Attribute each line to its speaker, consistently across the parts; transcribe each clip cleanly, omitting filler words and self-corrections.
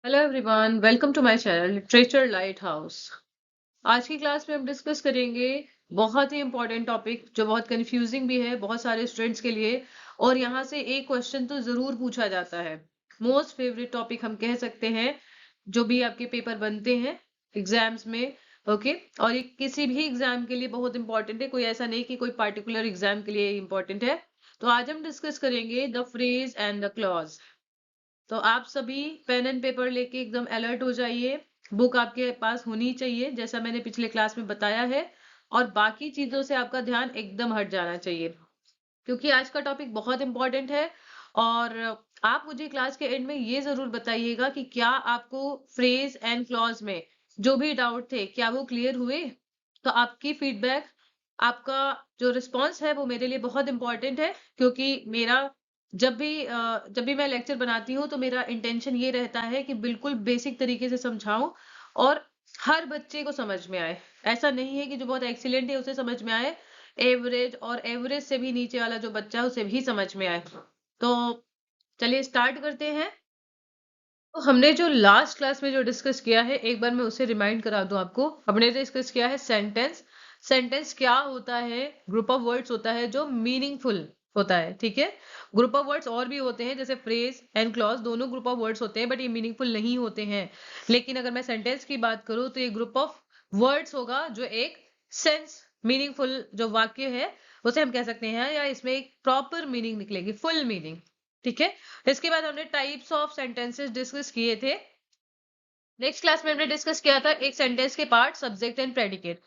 Speaker 1: Hello everyone, welcome to my channel literature lighthouse. आज की class में हम डिस्कस करेंगे बहुत ही इंपॉर्टेंट टॉपिक जो बहुत कंफ्यूजिंग भी है बहुत सारे स्टूडेंट्स के लिए। और यहाँ से एक क्वेश्चन तो जरूर पूछा जाता है। मोस्ट फेवरेट टॉपिक हम कह सकते हैं जो भी आपके पेपर बनते हैं एग्जाम्स में। ओके, और ये किसी भी एग्जाम के लिए बहुत इंपॉर्टेंट है, कोई ऐसा नहीं कि कोई पार्टिकुलर एग्जाम के लिए इंपॉर्टेंट है। तो आज हम डिस्कस करेंगे the phrase and the clause. तो आप सभी पेन एंड पेपर लेके एकदम अलर्ट हो जाइए। बुक आपके पास होनी चाहिए जैसा मैंने पिछले क्लास में बताया है। और बाकी चीजों से आपका ध्यान एकदम हट जाना चाहिए क्योंकि आज का टॉपिक बहुत इंपॉर्टेंट है। और आप मुझे क्लास के एंड में ये जरूर बताइएगा कि क्या आपको फ्रेज एंड क्लॉज में जो भी डाउट थे क्या वो क्लियर हुए। तो आपकी फीडबैक, आपका जो रिस्पॉन्स है वो मेरे लिए बहुत इंपॉर्टेंट है क्योंकि मेरा जब भी मैं लेक्चर बनाती हूँ तो मेरा इंटेंशन ये रहता है कि बिल्कुल बेसिक तरीके से समझाऊं और हर बच्चे को समझ में आए। ऐसा नहीं है कि जो बहुत एक्सीलेंट है उसे समझ में आए, एवरेज और एवरेज से भी नीचे वाला जो बच्चा है उसे भी समझ में आए। तो चलिए स्टार्ट करते हैं। तो हमने जो लास्ट क्लास में जो डिस्कस किया है एक बार मैं उसे रिमाइंड करा दूं आपको। हमने डिस्कस किया है सेंटेंस। सेंटेंस क्या होता है? ग्रुप ऑफ वर्ड्स होता है जो मीनिंगफुल होता है। ठीक है, ग्रुप ऑफ वर्ड्स और भी होते हैं जैसे फ्रेज एंड क्लॉज, दोनों ग्रुप ऑफ वर्ड्स होते हैं बट ये मीनिंगफुल नहीं होते हैं। लेकिन अगर मैं सेंटेंस की बात करूं तो ये ग्रुप ऑफ वर्ड्स होगा जो एक सेंस मीनिंगफुल जो वाक्य है उसे हम कह सकते हैं, या इसमें एक प्रॉपर मीनिंग निकलेगी, फुल मीनिंग। ठीक है, इसके बाद हमने टाइप्स ऑफ सेंटेंसेस डिस्कस किए थे। नेक्स्ट क्लास में हमने डिस्कस किया था एक सेंटेंस के पार्ट, सब्जेक्ट एंड प्रेडिकेट।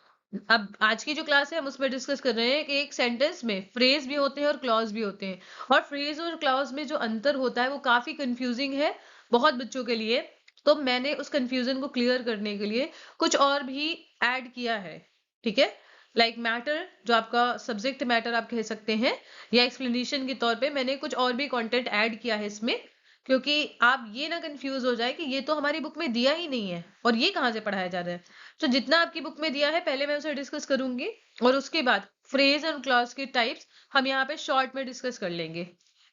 Speaker 1: अब आज की जो क्लास है हम उसमें डिस्कस कर रहे हैं कि एक सेंटेंस में फ्रेज भी होते हैं और क्लॉज भी होते हैं। और फ्रेज और क्लॉज में जो अंतर होता है वो काफी कंफ्यूजिंग है बहुत बच्चों के लिए। तो मैंने उस कंफ्यूजन को क्लियर करने के लिए कुछ और भी ऐड किया है। ठीक है, लाइक मैटर जो आपका सब्जेक्ट मैटर आप कह सकते हैं, या एक्सप्लेनेशन के तौर पे मैंने कुछ और भी कंटेंट ऐड किया है इसमें। क्योंकि आप ये ना कंफ्यूज हो जाए कि ये तो हमारी बुक में दिया ही नहीं है और ये कहाँ से पढ़ाया जा रहा है। तो जितना आपकी बुक में दिया है पहले मैं उसे डिस्कस करूंगी और उसके बाद फ्रेज एंड क्लॉज के टाइप्स हम यहाँ पे शॉर्ट में डिस्कस कर लेंगे।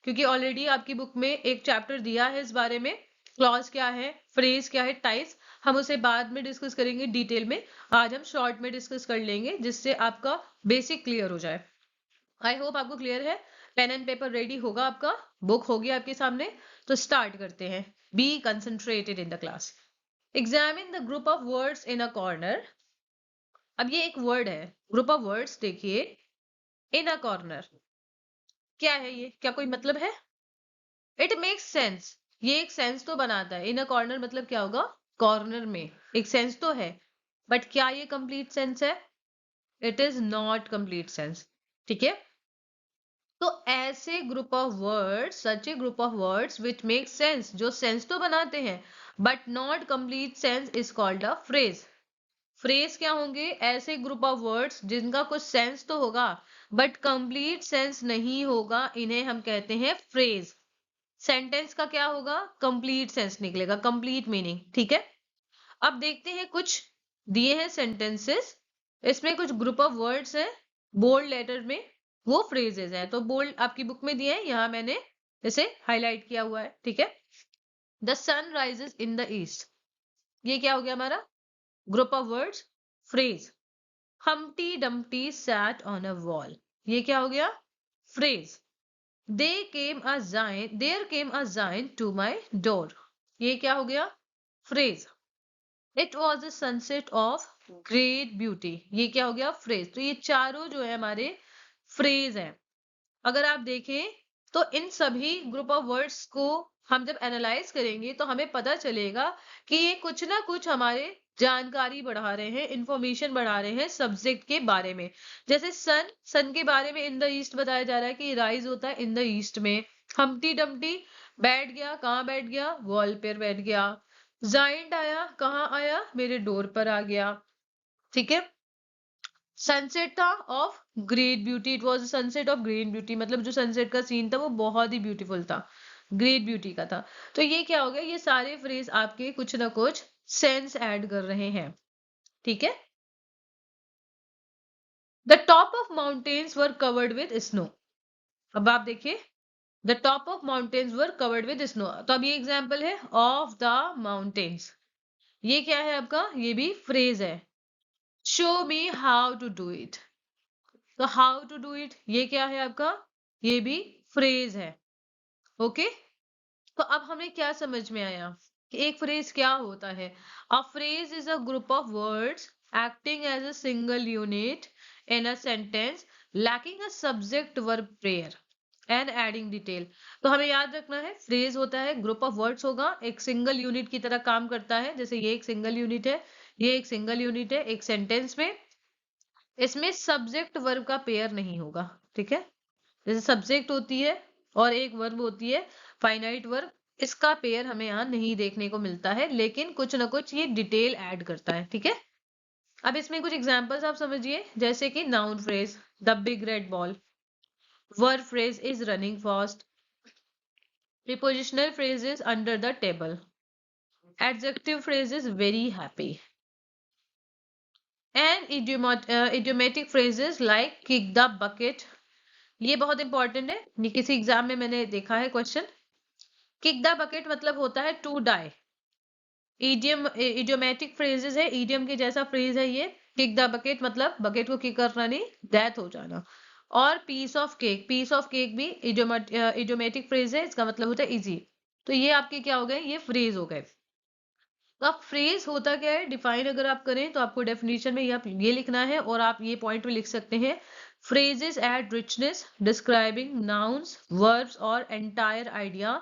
Speaker 1: क्योंकि ऑलरेडी आपकी बुक में एक चैप्टर दिया है इस बारे में, क्लॉज क्या है फ्रेज क्या है टाइप्स। हम उसे बाद में डिस्कस करेंगे डिटेल में। आज हम शॉर्ट में डिस्कस कर लेंगे जिससे आपका बेसिक क्लियर हो जाए। आई होप आपको क्लियर है। पेन एंड पेपर रेडी होगा आपका, बुक होगी आपके सामने। तो स्टार्ट करते हैं। Be concentrated in the class. Examine the group of words in a corner. अब ये एक वर्ड है, ग्रुप ऑफ वर्ड्स देखिए, इन अ कॉर्नर। क्या है ये, क्या कोई मतलब है? इट मेक्स सेंस, ये एक सेंस तो बनाता है। इन अ कॉर्नर मतलब क्या होगा? कॉर्नर में, एक सेंस तो है। बट क्या ये कंप्लीट सेंस है? It is not complete sense. ठीक है, तो ऐसे group of words, such A group of words which make sense, जो सेंस तो बनाते हैं but not complete sense, is called a phrase. Phrase क्या होंगे? ऐसे ग्रुप ऑफ वर्ड्स जिनका कुछ सेंस तो होगा बट कंप्लीट सेंस नहीं होगा, इन्हें हम कहते हैं फ्रेज। सेंटेंस का क्या होगा? कंप्लीट सेंस निकलेगा, कंप्लीट मीनिंग। ठीक है, अब देखते हैं कुछ दिए हैं सेंटेंसेस, इसमें कुछ ग्रुप ऑफ वर्ड्स हैं बोल्ड लेटर में, वो फ्रेजेस हैं। तो बोल्ड आपकी बुक में दिए हैं, यहाँ मैंने इसे हाईलाइट किया हुआ है। ठीक है, the sun rises in the east, ये क्या हो गया हमारा? Group of words, phrase. Humpty Dumpty sat on a wall, ये क्या हो गया? Phrase. They came a giant, there came a giant to my door, ये क्या हो गया? Phrase. It was a sunset of great beauty, ये क्या हो गया? फ्रेज। तो ये चारों जो है हमारे फ्रेज हैं। अगर आप देखें तो इन सभी ग्रुप ऑफ वर्ड्स को हम जब एनालाइज करेंगे तो हमें पता चलेगा कि ये कुछ ना कुछ हमारे जानकारी बढ़ा रहे हैं, इंफॉर्मेशन बढ़ा रहे हैं सब्जेक्ट के बारे में। जैसे सन, सन के बारे में इन द ईस्ट बताया जा रहा है कि राइज होता है इन द ईस्ट में। हम्टी डम्टी बैठ गया, कहाँ बैठ गया? वॉल पर बैठ गया। जाइंट आया, कहाँ आया? मेरे डोर पर आ गया। ठीक है, सनसेट था of great beauty, it was sunset of great beauty, मतलब जो सनसेट का सीन था वो बहुत ही ब्यूटीफुल था, ग्रेट ब्यूटी का था। तो ये क्या हो गया? ये सारे फ्रेज आपके कुछ ना कुछ सेंस ऐड कर रहे हैं। ठीक है, the top of mountains were covered with snow. अब आप देखिए, the top of mountains were covered with snow. तो अब ये एग्जाम्पल है ऑफ द माउंटेन्स। ये क्या है आपका? ये भी फ्रेज है। Show me how to do it. तो हाउ टू डू इट ये क्या है आपका? ये भी फ्रेज है। ओके, तो अब हमें क्या समझ में आया कि एक फ्रेज क्या होता है? A phrase is a group of words acting as a single unit in a sentence lacking a subject verb pair and adding detail. तो हमें याद रखना है, फ्रेज होता है ग्रुप ऑफ वर्ड्स होगा, एक सिंगल यूनिट की तरह काम करता है। जैसे ये एक सिंगल यूनिट है, ये एक सिंगल यूनिट है एक सेंटेंस में। इसमें सब्जेक्ट वर्ब का पेयर नहीं होगा, ठीक है? जैसे सब्जेक्ट होती है और एक वर्ब होती है, फाइनाइट वर्ब, इसका पेयर हमें यहाँ नहीं देखने को मिलता है, लेकिन कुछ ना कुछ ये डिटेल ऐड करता है, ठीक है? अब इसमें कुछ एग्जांपल्स आप समझिए, जैसे कि noun phrase the big red ball, verb phrase is running fast, prepositional phrases under the table, adjective phrases very happy, and idiomatic phrases like kick the bucket। ये बहुत इंपॉर्टेंट है, ये किसी एग्जाम में मैंने देखा है क्वेश्चन। किक द बकेट मतलब होता है टू डाई। इडियोमेटिक फ्रेजेस है, इडियम के जैसा फ्रेज है ये। किक द बकेट मतलब बकेट को किक करना नहीं, डेथ हो जाना। और पीस ऑफ केक भी इडियोमेटिक फ्रेज है, इसका मतलब होता है इजी। तो ये आपके क्या हो गए? ये फ्रेज हो गए। तो आप फ्रेज होता क्या है डिफाइन अगर आप करें तो आपको डेफिनेशन में ये लिखना है, और आप ये पॉइंट में लिख सकते हैं, phrases add richness describing nouns verbs और entire idea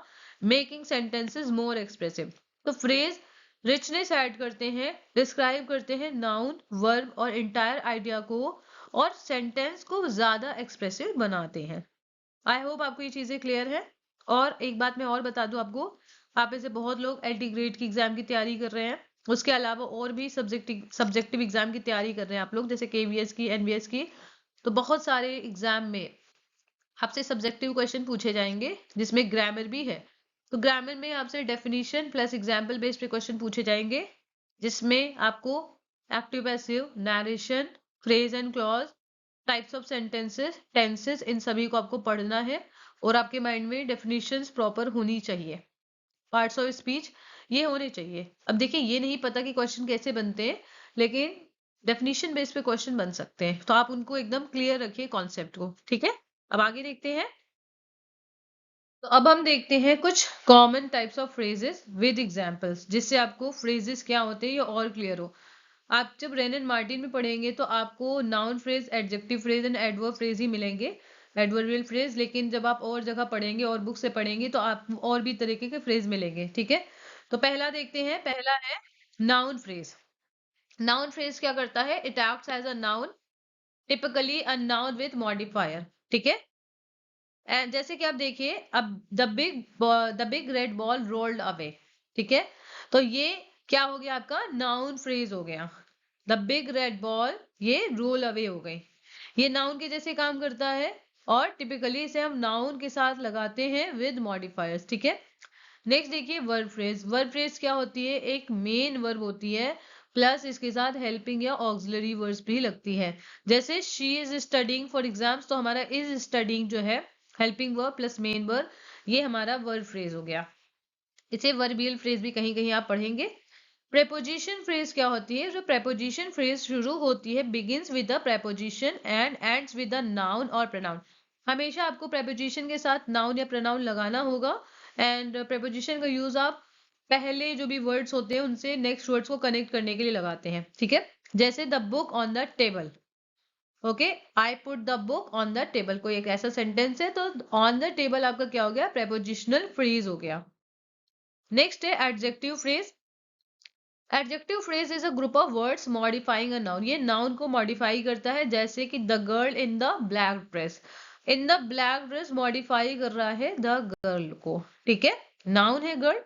Speaker 1: making sentences more expressive। तो फ्रेज रिचनेस ऐड करते हैं, डिस्क्राइब करते हैं नाउन वर्ब और एंटायर आइडिया को, और सेंटेंस को ज्यादा एक्सप्रेसिव बनाते हैं। आई होप आपको ये चीजें क्लियर है। और एक बात मैं और बता दूं आपको, आप में से बहुत लोग एलटी ग्रेड की एग्जाम की तैयारी कर रहे हैं, उसके अलावा और भी सब्जेक्टिव एग्जाम की तैयारी कर रहे हैं आप लोग, जैसे केवीएस की, एनवीएस की। तो बहुत सारे एग्जाम में आपसे सब्जेक्टिव क्वेश्चन पूछे जाएंगे जिसमें ग्रामर भी है। तो ग्रामर में आपसे डेफिनेशन प्लस एग्जाम्पल बेस्ड पे क्वेश्चन पूछे जाएंगे, जिसमें आपको active passive, narration, phrase and clause, types of sentences, tenses, इन सभी को आपको पढ़ना है। और आपके माइंड में डेफिनेशंस प्रॉपर होनी चाहिए, पार्ट्स ऑफ स्पीच ये होने चाहिए। अब देखिए, ये नहीं पता कि क्वेश्चन कैसे बनते हैं, लेकिन डेफिनेशन बेस पे क्वेश्चन बन सकते हैं, तो आप उनको एकदम क्लियर रखिए कॉन्सेप्ट को, ठीक है? अब आगे देखते हैं। तो अब हम देखते हैं कुछ common types of phrases with examples, जिससे आपको फ्रेजेस क्या होते हैं ये और क्लियर हो। आप जब रेन एंड मार्टिन में पढ़ेंगे तो आपको noun phrase, adjective phrase and adverb phrase ही मिलेंगे, एडवर्बियल फ्रेज। लेकिन जब आप और जगह पढ़ेंगे और बुक से पढ़ेंगे तो आप और भी तरीके के फ्रेज मिलेंगे, ठीक है? तो पहला देखते हैं, पहला है नाउन फ्रेज। नाउन फ्रेज क्या करता है? It acts as a noun, typically a noun with modifier, ठीक है? जैसे कि आप देखिए, अब the big red ball rolled away, ठीक है? तो ये क्या हो गया? आपका नाउन फ्रेज हो गया। द बिग रेड बॉल ये रोल अवे हो गई, ये नाउन के जैसे काम करता है, और टिपिकली इसे हम नाउन के साथ लगाते हैं विद मॉडिफायर्स, ठीक है? नेक्स्ट देखिए वर्ब फ्रेज। वर्ब फ्रेज क्या होती है? एक मेन वर्ब होती है, प्लस इसके साथ हेल्पिंग या ऑक्सिलरी वर्ब्स भी लगती है। जैसे she is studying for exams, तो हमारा इज स्टडिंग जो है helping verb plus main verb, ये हमारा वर्ब फ्रेज हो गया। इसे वर्बियल फ्रेज भी कहीं कहीं आप पढ़ेंगे। प्रेपोजिशन फ्रेज क्या होती है? जो प्रेपोजिशन फ्रेज शुरू होती है, begins with the preposition and ends with the noun और प्रोनाउन। हमेशा आपको प्रेपोजिशन के साथ नाउन या प्रोनाउन लगाना होगा, एंड प्रेपोजिशन का यूज आप पहले जो भी वर्ड्स होते हैं उनसे नेक्स्ट वर्ड्स को कनेक्ट करने के लिए लगाते हैं, ठीक है? जैसे the book on the table, okay, I put the book on the table, कोई एक ऐसा सेंटेंस है, तो ऑन द टेबल आपका क्या हो गया? प्रेपोजिशनल फ्रेज हो गया। नेक्स्ट है adjective phrase. Adjective phrase is a group of words modifying a noun, ये नाउन को मॉडिफाई करता है। जैसे कि the girl in the black dress, in the black dress modify कर रहा है द गर्ल को, ठीक है? नाउन है गर्ल।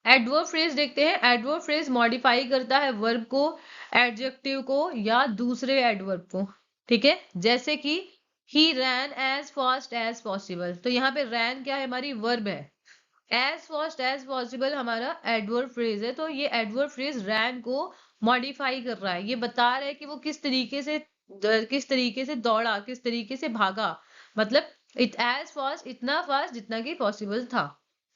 Speaker 1: एडवर्ब फ्रेज देखते हैं। एडवर्ब फ्रेज मॉडिफाई करता है वर्ब को, एडजेक्टिव को या दूसरे एडवर्ब को, ठीक है? जैसे कि ही रैन एज फास्ट एज पॉसिबल, तो यहाँ पे रैन क्या है? हमारी वर्ब है। एज फास्ट एज पॉसिबल हमारा एडवर्ब फ्रेज है, तो ये एडवर्ब फ्रेज रैन को मॉडिफाई कर रहा है, ये बता रहा है कि वो किस तरीके से दौड़ा, किस तरीके से भागा। मतलब इट एज फास्ट, इतना फास्ट जितना कि पॉसिबल था।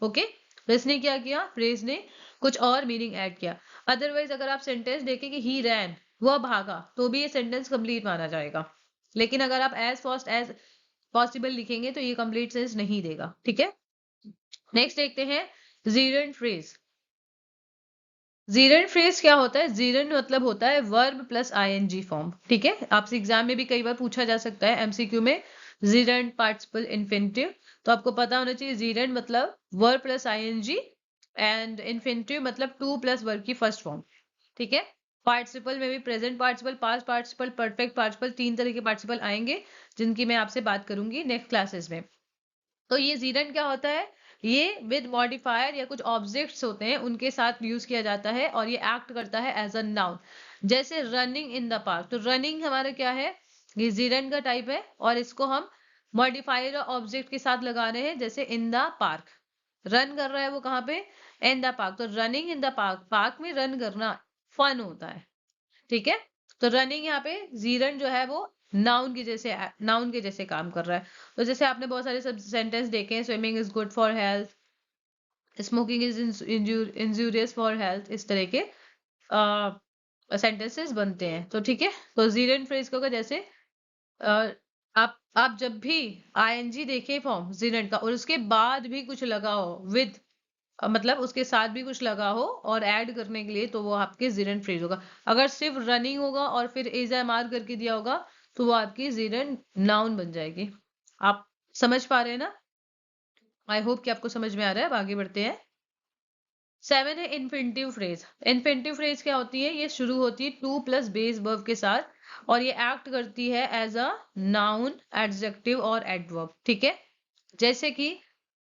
Speaker 1: ओके, तो इसने क्या किया, फ्रेज ने कुछ और मीनिंग ऐड किया। अदरवाइज अगर आप सेंटेंस देखें कि ही रैन, वह भागा, तो भी ये सेंटेंस कंप्लीट माना जाएगा। लेकिन अगर आप एज फास्ट एज पॉसिबल लिखेंगे तो ये कंप्लीट सेंस नहीं देगा। ठीक है, नेक्स्ट देखते हैं जीरेंट फ्रेज। जीरेंट फ्रेज क्या होता है? जीरेंट मतलब होता है वर्ब प्लस आईएनजी फॉर्म। ठीक है, आपसे एग्जाम में भी कई बार पूछा जा सकता है एमसीक्यू में, जीरेंट पार्टिसिपल इन्फिनिटिव। तो आपको पता होना चाहिए जीरेंट मतलब verb plus ING, and infinitive मतलब टू प्लस वर्ब की फर्स्ट फॉर्म। ठीक है, पार्टिसिपल में भी present participle, past participle, perfect participle, 3 तरह के पार्टिसिपल आएंगे जिनकी मैं आपसे बात करूंगी नेक्स्ट क्लासेस में। तो ये जीरेंट क्या होता है? ये विद मॉडिफायर या कुछ ऑब्जेक्ट्स होते हैं उनके साथ यूज किया जाता है और ये एक्ट करता है एज अ नाउन। जैसे रनिंग इन द पार्क, तो रनिंग हमारा क्या है? ये जीरेंट का टाइप है और इसको हम मॉडिफायर ऑब्जेक्ट के साथ लगा रहे हैं, जैसे इन द पार्क। रन कर रहा है वो कहाँ पे? In the park. तो running in the park, park में रन करना फन होता है। ठीक है, तो रनिंग यहाँ पे जीरन जो है वो नाउन के जैसे काम कर रहा है। तो जैसे आपने बहुत सारे सब सेंटेंस देखे हैं, swimming is good for health, smoking is injurious for health, इस तरह के सेंटेंसेस बनते हैं। तो ठीक है, तो जीरन फ्रेज का जैसे अ, आप जब भी आईएनजी देखे फॉर्म जीरन का और उसके बाद भी कुछ लगा हो विद, मतलब उसके साथ भी कुछ लगा हो और ऐड करने के लिए, तो वो आपके जीरन फ्रेज होगा। अगर सिर्फ रनिंग होगा और फिर इज एम आर करके दिया होगा तो वो आपकी जीरन नाउन बन जाएगी। आप समझ पा रहे हैं ना? आई होप कि आपको समझ में आ रहा है। अब आगे बढ़ते हैं। 7 है इन्फिनिटिव फ्रेज। इन्फिनिटिव फ्रेज क्या होती है? ये शुरू होती है टू प्लस बेस वर्ब के साथ और ये एक्ट करती है एज अ नाउन, एडजेक्टिव और एडवर्ब। ठीक है, जैसे कि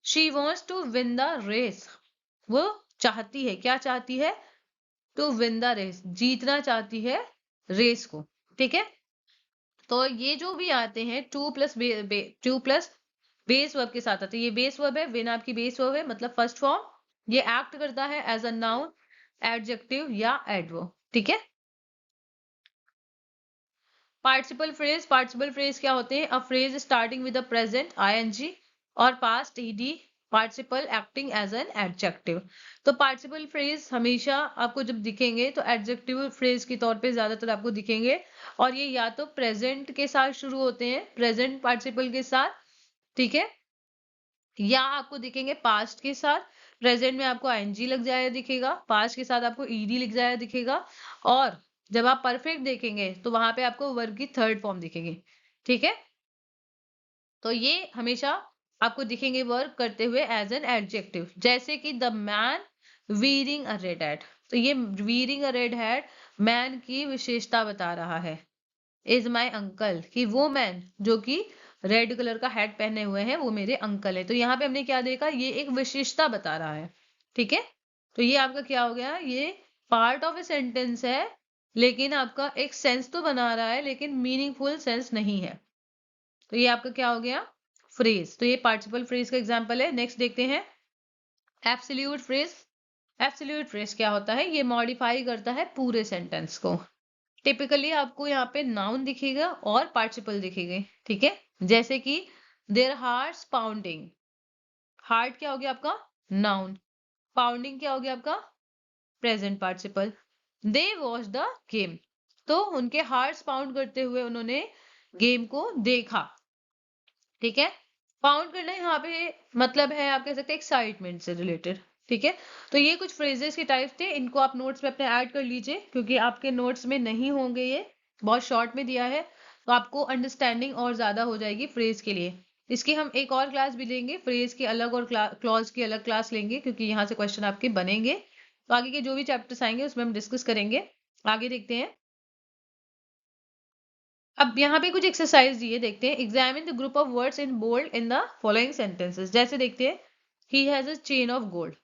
Speaker 1: she wants to win the race, वो चाहती है, क्या चाहती है? टू विन द रेस, जीतना चाहती है रेस को। ठीक है, तो ये जो भी आते हैं टू प्लस बेस वर्ब के साथ आते हैं। ये बेस वर्ब है, विन आपकी बेस वर्ब है, मतलब फर्स्ट फॉर्म। ये एक्ट करता है एज अ नाउन, एडजेक्टिव या एडवर्ब। ठीक है, पार्टिसिपल फ्रेज क्या होते हैं? A phrase starting with the present ING और past ED participle acting as an adjective. तो पार्टिसिपल फ्रेज हमेशा आपको जब दिखेंगे तो एडजेक्टिव फ्रेज के तौर पे ज्यादातर आपको दिखेंगे, और ये या तो प्रेजेंट के साथ शुरू होते हैं, प्रेजेंट पार्टिसिपल के साथ, ठीक है, या आपको दिखेंगे पास्ट के साथ। प्रेजेंट में आपको आईएनजी लग जाया दिखेगा, पास्ट के साथ आपको ईडी लिख जाया दिखेगा, और जब आप परफेक्ट देखेंगे तो वहां पे आपको वर्ब की थर्ड फॉर्म दिखेगी। ठीक है, तो ये हमेशा आपको दिखेंगे वर्ब करते हुए एज एन एडजेक्टिव, जैसे कि the man veering a red hat. तो ये वीरिंग अ रेड हैट मैन की विशेषता बता रहा है। इज माई अंकल, कि वो मैन जो कि रेड कलर का हैट पहने हुए हैं वो मेरे अंकल है। तो यहाँ पे हमने क्या देखा? ये एक विशेषता बता रहा है। ठीक है, तो ये आपका क्या हो गया? ये पार्ट ऑफ ए सेंटेंस है, लेकिन आपका एक सेंस तो बना रहा है लेकिन मीनिंगफुल सेंस नहीं है। तो ये आपका क्या हो गया? फ्रेज। तो ये पार्टिसिपल फ्रेज का एग्जाम्पल है। नेक्स्ट देखते हैं एब्सोल्यूट फ्रेज। एब्सोल्यूट फ्रेज क्या होता है? ये मॉडिफाई करता है पूरे सेंटेंस को। टिपिकली आपको यहाँ पे नाउन दिखेगा और पार्टिसिपल दिखेंगे। ठीक है, जैसे कि देयर हार्ट्स पाउंडिंग। हार्ट क्या हो गया आपका? नाउन। पाउंडिंग क्या हो गया आपका? Present participle. They watch the game, तो उनके हार्ट्स पाउंड करते हुए उन्होंने गेम को देखा। ठीक है, पाउंड करना यहाँ पे मतलब है, आप कह सकते हैं एक्साइटमेंट से रिलेटेड। ठीक है, तो ये कुछ फ्रेजेस के टाइप थे, इनको आप नोट्स में अपने ऐड कर लीजिए क्योंकि आपके नोट्स में नहीं होंगे, ये बहुत शॉर्ट में दिया है, तो आपको अंडरस्टैंडिंग और ज्यादा हो जाएगी फ्रेज के लिए। इसकी हम एक और क्लास भी लेंगे, फ्रेज की अलग और क्लॉज की अलग क्लास लेंगे क्योंकि यहाँ से क्वेश्चन आपके बनेंगे। तो आगे के जो भी चैप्टर्स आएंगे उसमें हम डिस्कस करेंगे। आगे देखते हैं। अब यहाँ पे कुछ एक्सरसाइज दिए, देखते हैं। Examine the group of words in bold in the following sentences. जैसे देखते हैं, he has a chain of gold.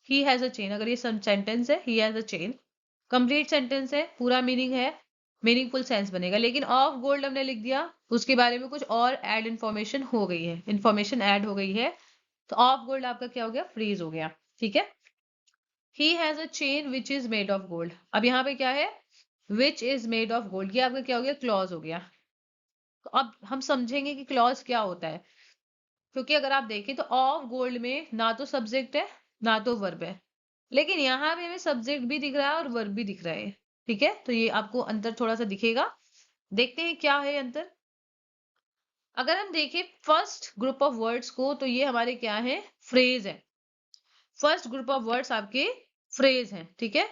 Speaker 1: He has a chain, अगर ये सेंटेंस है, he has a chain, complete sentence है, पूरा मीनिंग है, मीनिंगफुल सेंस बनेगा। लेकिन ऑफ गोल्ड हमने लिख दिया, उसके बारे में कुछ और ऐड इन्फॉर्मेशन हो गई है, इन्फॉर्मेशन ऐड हो गई है, तो ऑफ गोल्ड आपका क्या हो गया? फ्रीज हो गया। ठीक है, he has a chain which is made of gold. अब यहाँ पे क्या है? Which is made of gold, ये आपका क्या हो गया? क्लॉज हो गया। तो अब हम समझेंगे कि क्लॉज क्या होता है, क्योंकि अगर आप देखें तो ऑफ गोल्ड में ना तो सब्जेक्ट है ना तो वर्ब है, लेकिन यहाँ पे हमें सब्जेक्ट भी दिख रहा है और वर्ब भी दिख रहा है। ठीक है, तो ये आपको अंतर थोड़ा सा दिखेगा। देखते हैं क्या है अंतर। अगर हम देखें फर्स्ट ग्रुप ऑफ वर्ड्स को, तो ये हमारे क्या है, फ्रेज है। फर्स्ट ग्रुप ऑफ वर्ड्स आपके फ्रेज हैं, ठीक है।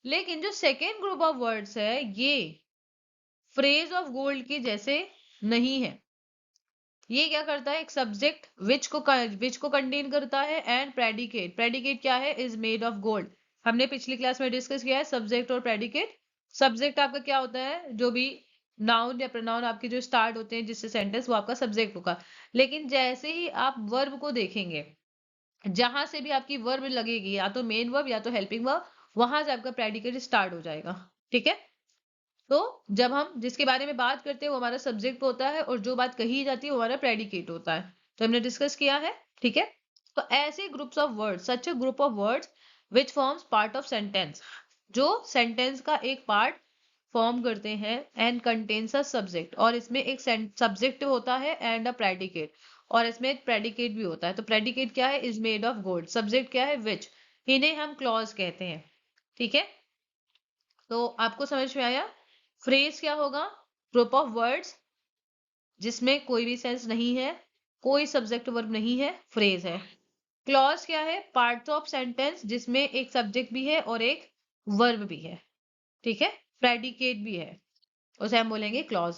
Speaker 1: लेकिन जो सेकेंड ग्रुप ऑफ वर्ड्स है ये फ्रेज ऑफ गोल्ड के जैसे नहीं है। ये क्या करता है, एक सब्जेक्ट विच को कंटेन करता है एंड प्रेडिकेट। प्रेडिकेट क्या है, इज मेड ऑफ गोल्ड। हमने पिछली क्लास में डिस्कस किया है सब्जेक्ट और प्रेडिकेट। सब्जेक्ट आपका क्या होता है, जो भी नाउन या प्रोनाउन आपके जो स्टार्ट होते हैं जिससे सेंटेंस, वो आपका सब्जेक्ट होगा। लेकिन जैसे ही आप वर्ब को देखेंगे, जहां से भी आपकी वर्ब लगेगी, या तो मेन वर्ब या तो हेल्पिंग वर्ब, वहां से आपका प्रेडिकेट स्टार्ट हो जाएगा। ठीक है, तो जब हम जिसके बारे में बात करते हैं वो हमारा सब्जेक्ट होता है, और जो बात कही जाती है वो हमारा प्रेडिकेट होता है। तो हमने डिस्कस किया है। ठीक है, तो ऐसे groups of words, such a group of words which forms part of sentence, जो सेंटेंस का एक पार्ट फॉर्म करते हैं, एंड कंटेन्स अ सब्जेक्ट, और इसमें एक सब्जेक्ट होता है एंड अ प्रेडिकेट, और इसमें एक प्रेडिकेट भी होता है। तो प्रेडिकेट क्या है, is made of gold. Subject क्या है, विच। इन्हें हम क्लॉज कहते हैं। ठीक है, तो आपको समझ में आया। फ्रेज क्या होगा, ग्रुप ऑफ वर्ड्स जिसमें कोई भी सेंस नहीं है, कोई सब्जेक्ट वर्ब नहीं है, फ्रेज है। क्लॉज क्या है, पार्ट्स ऑफ सेंटेंस जिसमें एक सब्जेक्ट भी है और एक वर्ब भी है। ठीक है, प्रेडिकेट भी है, उसे हम बोलेंगे क्लॉज।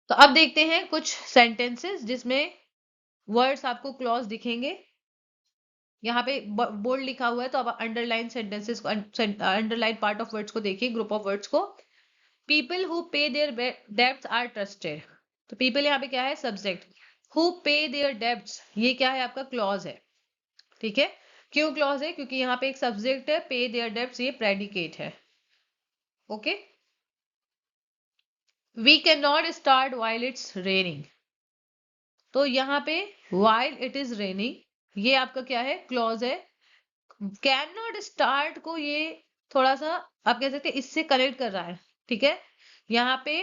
Speaker 1: तो अब देखते हैं कुछ सेंटेंसेस जिसमें वर्ड्स आपको क्लॉज दिखेंगे। यहाँ पे बोल्ड लिखा हुआ है, तो अब अंडरलाइन सेंटेंसेस को, अंडरलाइन पार्ट ऑफ वर्ड्स को देखिए, ग्रुप ऑफ वर्ड्स को। People who pay their debts are trusted. तो पीपल यहाँ पे क्या है, subject. Who pay their debts, ये क्या है, आपका क्लॉज है। ठीक है, क्यों क्लॉज है, क्योंकि यहाँ पे एक सब्जेक्ट है, पे देयर डेब्ट्स ये प्रेडिकेट है। Okay, we can not start while it's raining. तो यहाँ पे वाइल इट इज रेनिंग, ये आपका क्या है, क्लॉज है। कैन नॉट स्टार्ट को ये थोड़ा सा आप कह सकते हैं इससे कनेक्ट कर रहा है। ठीक है, यहाँ पे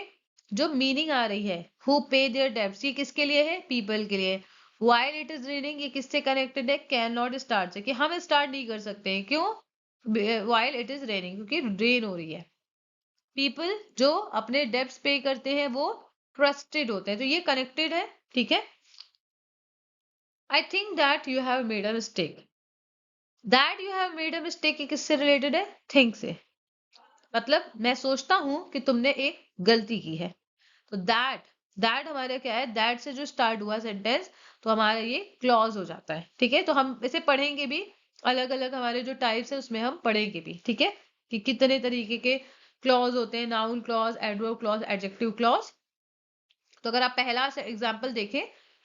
Speaker 1: जो मीनिंग आ रही है, हु पे देयर डेब्ट्स, ये किसके लिए है, पीपल के लिए। व्हाइल इट इज रेनिंग, ये किससे कनेक्टेड है, कैन नॉट स्टार्ट से, कि हम स्टार्ट नहीं कर सकते हैं। क्यों, व्हाइल इट इज रेनिंग, क्योंकि रेन हो रही है। पीपल जो अपने डेब्ट्स पे करते हैं वो ट्रस्टेड होते हैं, तो ये कनेक्टेड है। ठीक है, I think that you have made a mistake. That you have made a mistake किससे रिलेटेड है, थिंक से। मतलब मैं सोचता हूं कि तुमने एक गलती की है। तो दैट हमारे क्या है, दैट से जो स्टार्ट हुआ सेंटेंस, तो हमारा ये क्लॉज हो जाता है। ठीक है, तो हम इसे पढ़ेंगे भी, अलग अलग हमारे जो टाइप्स है उसमें हम पढ़ेंगे भी। ठीक है, कि कितने तरीके के क्लॉज होते हैं, noun clause, adverb clause, adjective clause. तो अगर आप पहला से एग्जाम्पल देखें,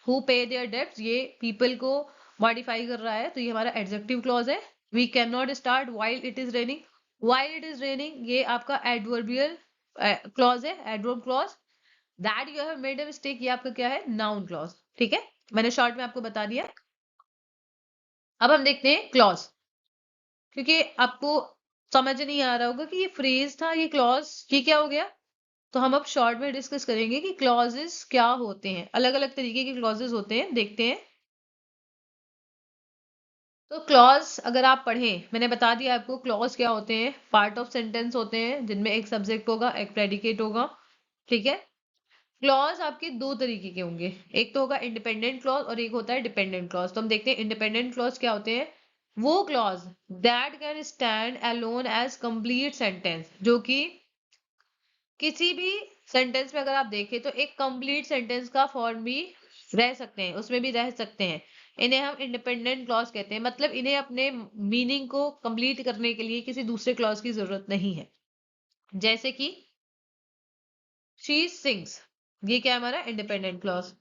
Speaker 1: हु पे देयर डेब्ट्स, ये पीपल को मॉडिफाई कर रहा है, तो ये हमारा एडजेक्टिव क्लॉज है। We can not start while it is raining, while it is raining ये आपका एडवर्बियल क्लॉज है, adverb clause. That you have made a mistake, ये आपका क्या है, नाउन क्लॉज। ठीक है, मैंने शॉर्ट में आपको बता दिया। अब हम देखते हैं क्लॉज, क्योंकि आपको समझ नहीं आ रहा होगा कि ये फ्रेज था, ये क्लॉज, ये क्या हो गया। तो हम अब शॉर्ट में डिस्कस करेंगे कि क्लॉजेस क्या होते हैं, अलग अलग तरीके के क्लॉजेस होते हैं, देखते हैं। तो क्लॉज अगर आप पढ़ें, मैंने बता दिया आपको क्लॉज क्या होते हैं, पार्ट ऑफ सेंटेंस होते हैं जिनमें एक सब्जेक्ट होगा, एक प्रेडिकेट होगा। ठीक है, क्लॉज आपके दो तरीके के होंगे, एक तो होगा इंडिपेंडेंट क्लॉज और एक होता है डिपेंडेंट क्लॉज। तो हम देखते हैं इंडिपेंडेंट क्लॉज क्या होते हैं। वो clause that can stand alone as complete sentence, जो कि किसी भी सेंटेंस में अगर आप देखें तो एक कंप्लीट सेंटेंस का फॉर्म भी रह सकते हैं, उसमें भी रह सकते हैं। इन्हें हम इंडिपेंडेंट क्लॉज कहते हैं, मतलब इन्हें अपने मीनिंग को कंप्लीट करने के लिए किसी दूसरे क्लॉज की जरूरत नहीं है। जैसे कि शी सिंग्स, ये क्या है हमारा इंडिपेंडेंट क्लॉज।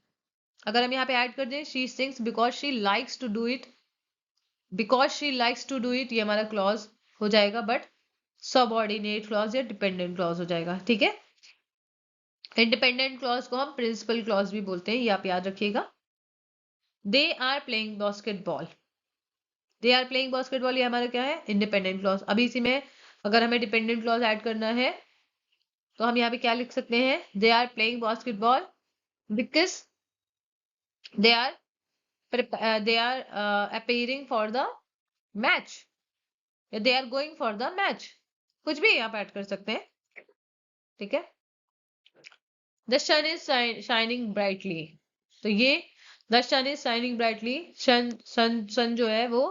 Speaker 1: अगर हम यहाँ पे ऐड कर दें she sings because she likes to do it, because she likes to do it, ये हमारा क्लॉज हो जाएगा, बट सबऑर्डिनेट क्लॉज या डिपेंडेंट क्लॉज हो जाएगा। ठीक है, इंडिपेंडेंट क्लॉज को हम प्रिंसिपल क्लॉज भी बोलते हैं, ये आप याद रखिएगा। They are playing basketball, they are playing basketball, ये हमारा क्या है, इंडिपेंडेंट क्लॉज। अभी इसी में अगर हमें डिपेंडेंट क्लॉज ऐड करना है, तो हम यहाँ पे क्या लिख सकते हैं, they are playing basketball because they are appearing for the match या they are going for the match, कुछ भी आप ऐड कर सकते हैं, ठीक है। The sun is shining brightly, तो ये the sun is shining brightly, sun जो है वो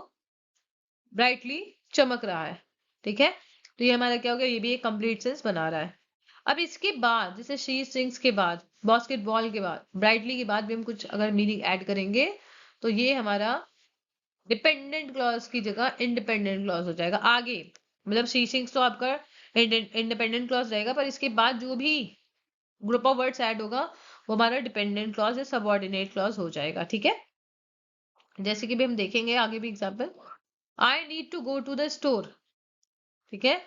Speaker 1: ब्राइटली चमक रहा है, ठीक है। तो ये हमारा क्या हो गया, ये भी एक कंप्लीट सेंस बना रहा है। अब इसके बाद जैसे शी सिंग्स के बाद, बास्केटबॉल के बाद, ब्राइटली के बाद भी हम कुछ अगर मीनिंग ऐड करेंगे तो ये हमारा डिपेंडेंट क्लॉज की जगह इंडिपेंडेंट क्लॉज हो जाएगा आगे। मतलब शी सिंग्स तो आपका इंडिपेंडेंट क्लॉज रहेगा, पर इसके बाद जो भी ग्रुप ऑफ वर्ड्स ऐड होगा वो हमारा डिपेंडेंट क्लॉज या सबऑर्डिनेट क्लॉज हो जाएगा, ठीक है। जैसे कि भी हम देखेंगे आगे भी example, I need to go to the store, ठीक है।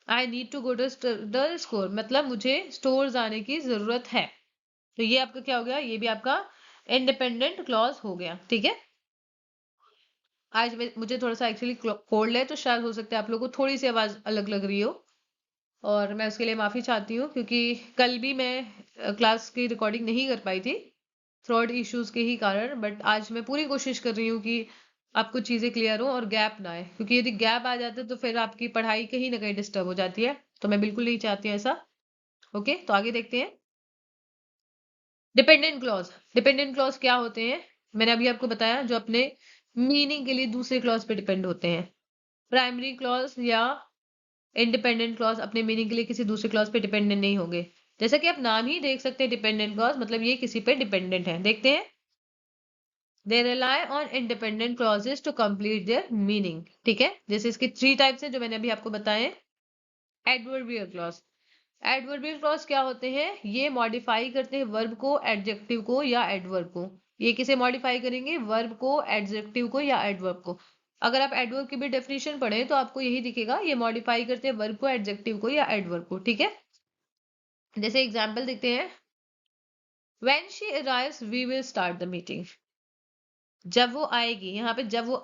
Speaker 1: I need to go to the store मतलब मुझे स्टोर जाने की जरूरत है, तो ये आपका क्या हो गया, ये भी आपका इंडिपेंडेंट क्लॉज हो गया, ठीक है। आज मुझे थोड़ा सा एक्चुअली कोल्ड है, तो शायद हो सकता है आप लोगों को थोड़ी सी आवाज अलग लग रही हो, और मैं उसके लिए माफी चाहती हूँ, क्योंकि कल भी मैं क्लास की रिकॉर्डिंग नहीं कर पाई थी थ्रोट इश्यूज के ही कारण। बट आज मैं पूरी कोशिश कर रही हूँ कि आपको चीजें क्लियर हो और गैप ना आए, क्योंकि यदि गैप आ जाता है तो फिर आपकी पढ़ाई कहीं ना कहीं डिस्टर्ब हो जाती है, तो मैं बिल्कुल नहीं चाहती हूँ ऐसा। ओके, तो आगे देखते हैं। डिपेंडेंट क्लॉज, डिपेंडेंट क्लॉज क्या होते हैं, मैंने अभी आपको बताया, जो अपने मीनिंग के लिए दूसरे क्लॉज पे डिपेंड होते हैं। प्राइमरी क्लॉज या इंडिपेंडेंट क्लॉज अपने मीनिंग के लिए किसी दूसरे क्लॉज पे डिपेंडेंट नहीं होंगे। जैसा कि आप नाम ही देख सकते हैं, डिपेंडेंट क्लॉज मतलब ये किसी पे डिपेंडेंट है। देखते हैं, they rely on independent clauses to complete their meaning, ठीक है। जैसे इसके 3 टाइप्स हैं जो मैंने अभी आपको बताए। एडवर्बियल क्लॉज, एडवर्बियल क्लॉज क्या होते हैं, ये मॉडिफाई करते हैं वर्ब को, एडजेक्टिव को या एडवर्ब को। ये किसे मॉडिफाई करेंगे, वर्ब को, एडजेक्टिव को या एडवर्ब को। अगर आप एडवर्ब की भी डेफिनेशन पढ़े तो आपको यही दिखेगा, ये मॉडिफाई करते हैं वर्ब को, एडजेक्टिव को या एडवर्ब को, ठीक है। जैसे एग्जाम्पल देखते हैं, when she arrives we will start the meeting, जब वो आएगी, यहाँ पे जब वो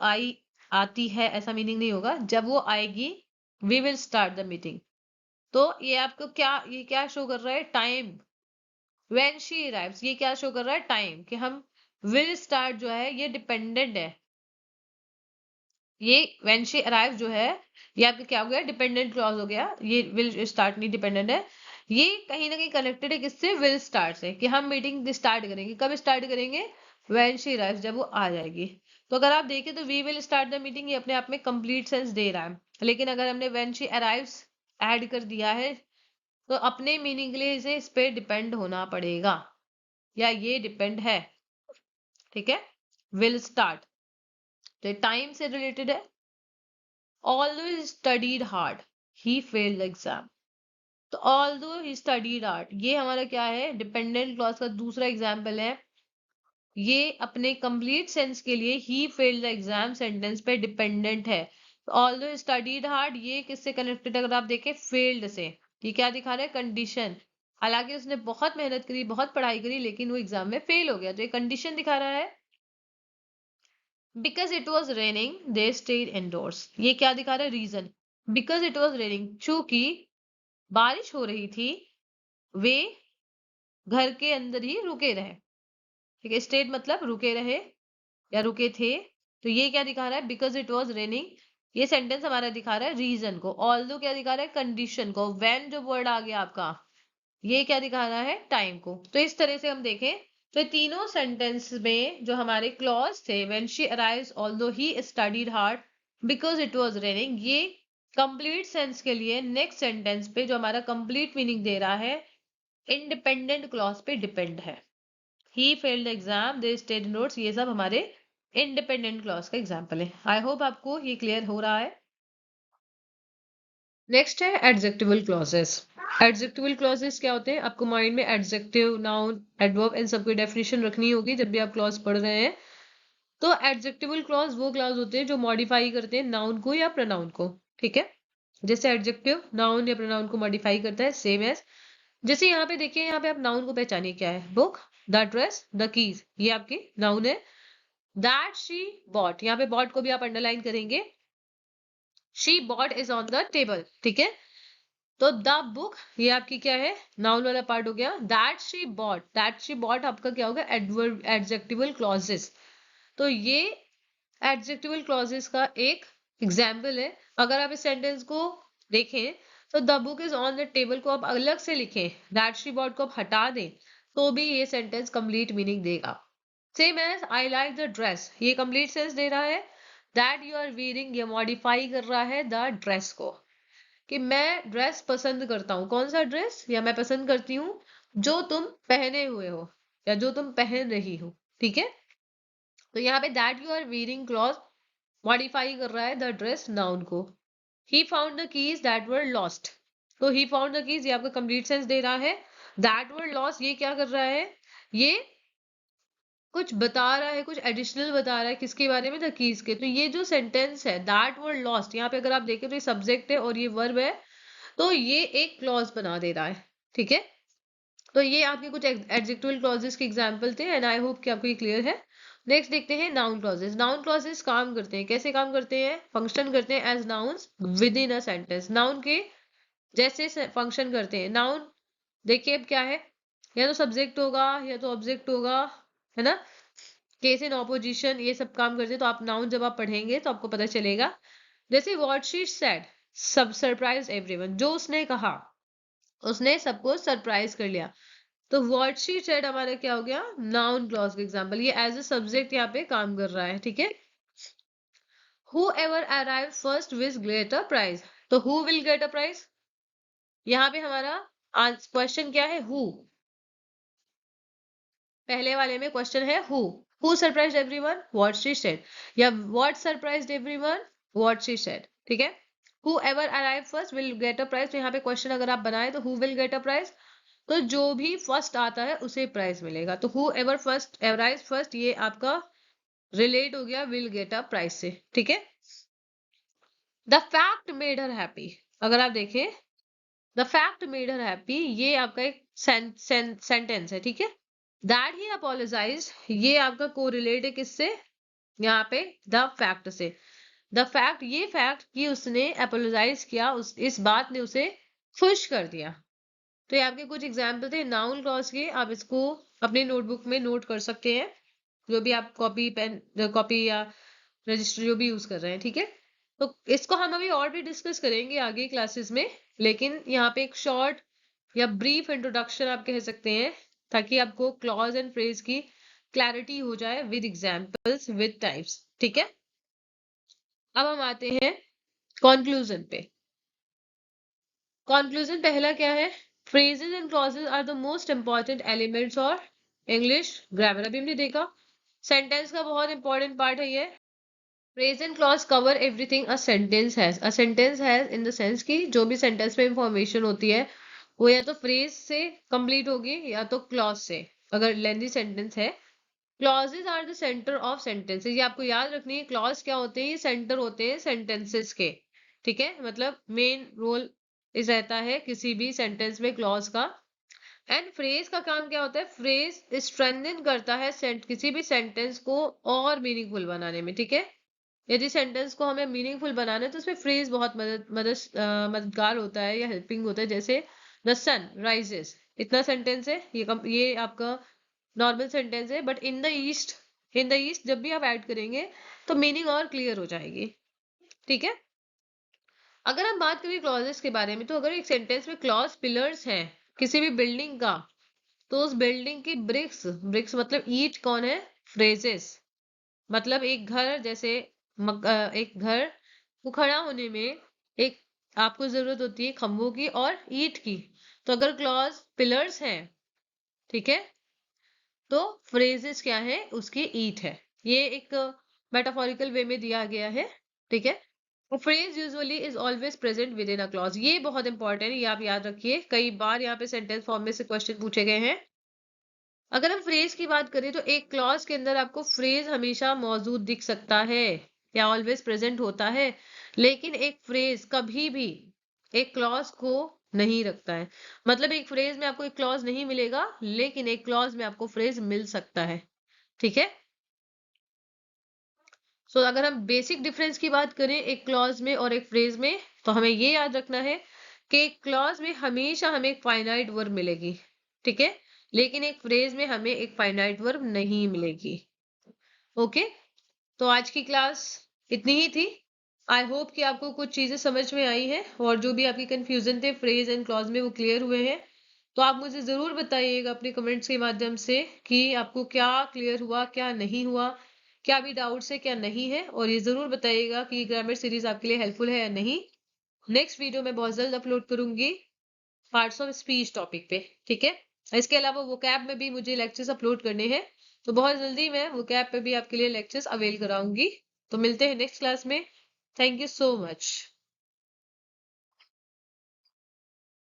Speaker 1: आती है ऐसा मीनिंग नहीं होगा, जब वो आएगी we will start the meeting. तो ये आपको क्या, ये क्या शो कर रहा है, टाइम। व्हेन शी अराइव्स ये क्या शो कर रहा है, टाइम, कि हम विल स्टार्ट जो है ये डिपेंडेंट है। ये व्हेन शी अराइव्स जो है ये आपका क्या हो गया, डिपेंडेंट क्लॉज हो गया। ये विल स्टार्ट नहीं डिपेंडेंट है, ये कहीं ना कहीं कनेक्टेड है किससे, विल स्टार्ट से, कि हम मीटिंग स्टार्ट करेंगे, कब स्टार्ट करेंगे, व्हेन शी अराइव्स, जब वो आ जाएगी। तो अगर आप देखें तो we will start the meeting ये अपने आप में कंप्लीट सेंस दे रहा है, लेकिन अगर हमने व्हेन शी अराइव्स ऐड कर दिया है तो अपने मीनिंग के लिए इसे इस पे डिपेंड होना पड़ेगा, या ये डिपेंड है, ठीक है। विल स्टार्ट तो टाइम से रिलेटेड है। Although he studied hard he failed exam, तो ऑल्दो ही स्टडीड हार्ड ये हमारा क्या है, डिपेंडेंट क्लॉज का दूसरा एग्जाम्पल है। ये अपने कंप्लीट सेंस के लिए he failed the exam sentence पे डिपेंडेंट है। तो ऑल्दो स्टडीड हार्ड ये किससे कनेक्टेड, अगर आप देखें फेल्ड से, ये क्या दिखा रहा है, कंडीशन। हालांकि उसने बहुत मेहनत करी, बहुत पढ़ाई करी, लेकिन वो एग्जाम में फेल हो गया, तो ये कंडीशन दिखा रहा है। Because it was raining they stayed indoors, ये क्या दिखा रहा है, reason. Because it was raining चूंकि बारिश हो रही थी, वे घर के अंदर ही रुके रहे, ठीक है। स्टेड मतलब रुके रहे या रुके थे, तो ये क्या दिखा रहा है, बिकॉज इट वॉज रेनिंग, ये सेंटेंस हमारा दिखा रहा है रीजन को। ऑल्दो क्या दिखा रहा है, कंडीशन को। व्हेन जो वर्ड आ गया आपका, ये क्या दिखा रहा है, टाइम को। तो इस तरह से हम देखें तो तीनों सेंटेंस में जो हमारे क्लॉज थे, when she arrives although he studied hard because it was raining, ये कंप्लीट सेंस के लिए नेक्स्ट सेंटेंस पे जो हमारा कंप्लीट मीनिंग दे रहा है, इंडिपेंडेंट क्लॉज पे डिपेंड है। He failed exam they stayed notes, ये सब हमारे इंडिपेंडेंट क्लॉज का एग्जाम्पल है। आई होप आपको ये क्लियर हो रहा है। नेक्स्ट है एडजेक्टिवल क्लॉजेस। एडजेक्टिवल क्लॉजेस क्या होते हैं, आपको माइंड में एडजेक्टिव, नाउन, एडवर्ब इन सबकी डेफिनेशन रखनी होगी जब भी आप क्लॉज पढ़ रहे हैं। तो एडजेक्टिवल क्लॉज वो क्लॉज होते हैं जो मॉडिफाई करते हैं नाउन को या प्रोनाउन को, ठीक है। जैसे एडजेक्टिव नाउन या प्रोनाउन को मॉडिफाई करता है, सेम एज जैसे यहाँ पे देखिए, यहाँ पे आप नाउन को पहचानिए, क्या है, book, the dress, the keys, ये आपके नाउन है। दैट शी बॉट, यहाँ पे बॉट को भी आप अंडरलाइन करेंगे, she bought is on the table, ठीक है। तो द बुक ये आपकी क्या है, नाउन वाला पार्ट हो गया। दैट शी बॉट आपका क्या होगा, एडवर्ब एडजेक्टिवल क्लॉजेस। तो ये एडजेक्टिवल क्लॉजेस का एक एग्जाम्पल है। अगर आप इस सेंटेंस को देखें तो the book is on the table को आप अलग से लिखें, दैट शी बॉट को आप हटा दें, तो भी ये सेंटेंस कंप्लीट मीनिंग देगा। Same as I like the dress, ये कंप्लीट सेंस दे रहा है। दैट यू आर वेयरिंग, ये मॉडिफाई कर रहा है द ड्रेस को, कि मैं ड्रेस पसंद करता हूँ। कौन सा ड्रेस, या मैं पसंद करती हूँ जो तुम पहने हुए हो या जो तुम पहन रही हो। ठीक है, तो यहाँ पे that you are wearing clause modify कर रहा है द ड्रेस नाउन को। He found the keys that were lost, तो ही फाउंड द कीज ये आपका कंप्लीट सेंस दे रहा है। दैट वर लॉस्ट ये क्या कर रहा है, ये कुछ बता रहा है, कुछ एडिशनल बता रहा है किसके बारे में, द कीज के। तो ये जो सेंटेंस है दैट वर लॉस्ट, यहाँ पे अगर आप देखें तो ये सब्जेक्ट है और ये वर्ब है, तो ये एक क्लॉज बना दे रहा है। ठीक है, तो ये आपके कुछ एडजेक्टिवल क्लॉजेस के एग्जांपल थे एंड आई होप कि आपको ये क्लियर है। नेक्स्ट देखते हैं नाउन क्लॉजेस। नाउन क्लॉजेस काम करते हैं, कैसे काम करते हैं, फंक्शन करते हैं as nouns within a sentence, noun के जैसे फंक्शन करते हैं। नाउन देखिए अब क्या है, या तो सब्जेक्ट होगा या तो ऑब्जेक्ट होगा, है ना, केस इन ऑपोजिशन, ये सब काम करते हैं। तो आप नाउन जब आप पढ़ेंगे तो आपको पता चलेगा। जैसे व्हाट शी सेड सब सरप्राइज एवरीवन, जो उसने कहा उसने सबको सरप्राइज कर लिया। तो व्हाट शी सेड हमारा क्या हो गया, नाउन क्लॉज का एग्जांपल, ये एज अ सब्जेक्ट यहाँ पे काम कर रहा है। ठीक है, whoever arrive first will get a prize, तो who will get a prize, यहाँ पे हमारा आज क्वेश्चन क्या है, हु, पहले वाले में क्वेश्चन है who surprised everyone, what she said, या what surprised everyone, what she said. ठीक है, whoever arrive first will get a prize, तो यहाँ पे क्वेश्चन अगर आप बनाए तो who will get a prize, तो जो भी फर्स्ट आता है उसे प्राइज मिलेगा। तो who ever first arrive first ये आपका रिलेट हो गया विल गेट अ प्राइज से। ठीक है, the fact made her happy, अगर आप देखें the fact made her happy ये आपका एक सेंटेंस है। ठीक है, दैट ही अपोलोजाइज ये आपका कोरिलेट है किससे, यहाँ पे द फैक्ट से। द फैक्ट ये फैक्ट कि उसने अपोलोजाइज किया, इस बात ने उसे खुश कर दिया। तो ये आपके कुछ एग्जाम्पल थे नाउन क्लॉज के, आप इसको अपनी नोटबुक में नोट कर सकते हैं, जो भी आप कॉपी पेन कॉपी या रजिस्टर जो भी यूज कर रहे हैं। ठीक है, तो इसको हम अभी और भी डिस्कस करेंगे आगे क्लासेस में, लेकिन यहाँ पे एक शॉर्ट या ब्रीफ इंट्रोडक्शन आप कह सकते हैं, ताकि आपको क्लॉज एंड फ्रेज की क्लैरिटी हो जाए विद एग्जाम्पल्स विद टाइप्स। ठीक है, अब हम आते हैं कॉन्क्लूजन पे। कॉन्क्लूजन पहला क्या है, phrases and clauses are the most important elements और इंग्लिश ग्रामर, अभी हमने देखा सेंटेंस का बहुत इंपॉर्टेंट पार्ट है ये। Phrase and clause cover everything a sentence has, a sentence has in the sense कि जो भी सेंटेंस में इंफॉर्मेशन होती है वो या तो फ्रेज से कंप्लीट होगी या तो क्लॉज से, अगर लेंथी सेंटेंस है। Clauses are the centre of sentences, ये आपको याद रखनी है, क्लॉज क्या होते हैं, ये सेंटर होते हैं सेंटेंसेस के। ठीक है, मतलब मेन रोल इस रहता है किसी भी सेंटेंस में क्लॉज का। एंड फ्रेज का काम क्या होता है, फ्रेज स्ट्रेंथन करता है किसी भी सेंटेंस को और मीनिंगफुल बनाने में। ठीक है, यदि सेंटेंस को हमें मीनिंगफुल बनाना है तो उसमें फ्रेज बहुत मददगार होता है या हेल्पिंग होता है। जैसे द सन राइजेस, इतना सेंटेंस है, ये आपका नॉर्मल सेंटेंस है, बट इन द ईस्ट जब भी आप ऐड करेंगे तो मीनिंग और क्लियर हो जाएगी। ठीक है, अगर हम बात करें क्लॉजेस के बारे में, तो अगर एक सेंटेंस में क्लॉज पिलर्स हैं किसी भी बिल्डिंग का, तो उस बिल्डिंग की ब्रिक्स, ब्रिक्स मतलब ईंट कौन है, फ्रेजेस, मतलब एक घर जैसे एक घर को खड़ा होने में एक आपको जरूरत होती है खंभों की और ईंट की। तो अगर क्लॉज पिलर्स हैं, ठीक है, तो फ्रेजेस क्या है, उसकी ईट है। ये एक मेटाफोरिकल वे में दिया गया है। ठीक है, phrase usually is always present with in a clause, ये बहुत इंपॉर्टेंट है, ये आप याद रखिए, कई बार यहाँ पे सेंटेंस फॉर्म में से क्वेश्चन पूछे गए हैं। अगर हम फ्रेज की बात करें तो एक क्लॉज के अंदर आपको फ्रेज हमेशा मौजूद दिख सकता है या ऑलवेज प्रेजेंट होता है, लेकिन एक फ्रेज कभी भी एक क्लॉज को नहीं रखता है। मतलब एक फ्रेज में आपको एक क्लॉज नहीं मिलेगा, लेकिन एक क्लॉज में आपको फ्रेज मिल सकता है। ठीक है, सो अगर हम बेसिक डिफरेंस की बात करें एक क्लॉज में और एक फ्रेज में, तो हमें ये याद रखना है कि एक क्लॉज में हमेशा हमें एक फाइनाइट वर्ब मिलेगी, ठीक है? लेकिन एक फ्रेज में हमें एक फाइनाइट वर्ब नहीं मिलेगी। ओके? तो आज की क्लास इतनी ही थी। आई होप कि आपको कुछ चीजें समझ में आई हैं और जो भी आपकी कंफ्यूजन थे फ्रेज एंड क्लॉज में वो क्लियर हुए हैं। तो आप मुझे जरूर बताइएगा अपने कमेंट्स के माध्यम से कि आपको क्या क्लियर हुआ, क्या नहीं हुआ, क्या भी डाउट्स है, क्या नहीं है, और ये जरूर बताइएगा कि ग्रामर सीरीज आपके लिए हेल्पफुल है या नहीं। नेक्स्ट वीडियो मैं बहुत जल्द अपलोड करूंगी पार्ट्स ऑफ स्पीच टॉपिक पे, ठीक है? इसके अलावा वो कैब में भी मुझे लेक्चर्स अपलोड करने हैं, तो बहुत जल्दी मैं वो कैब पे भी आपके लिए लेक्चर्स अवेल कराऊंगी। तो मिलते हैं नेक्स्ट क्लास में। Thank you so much.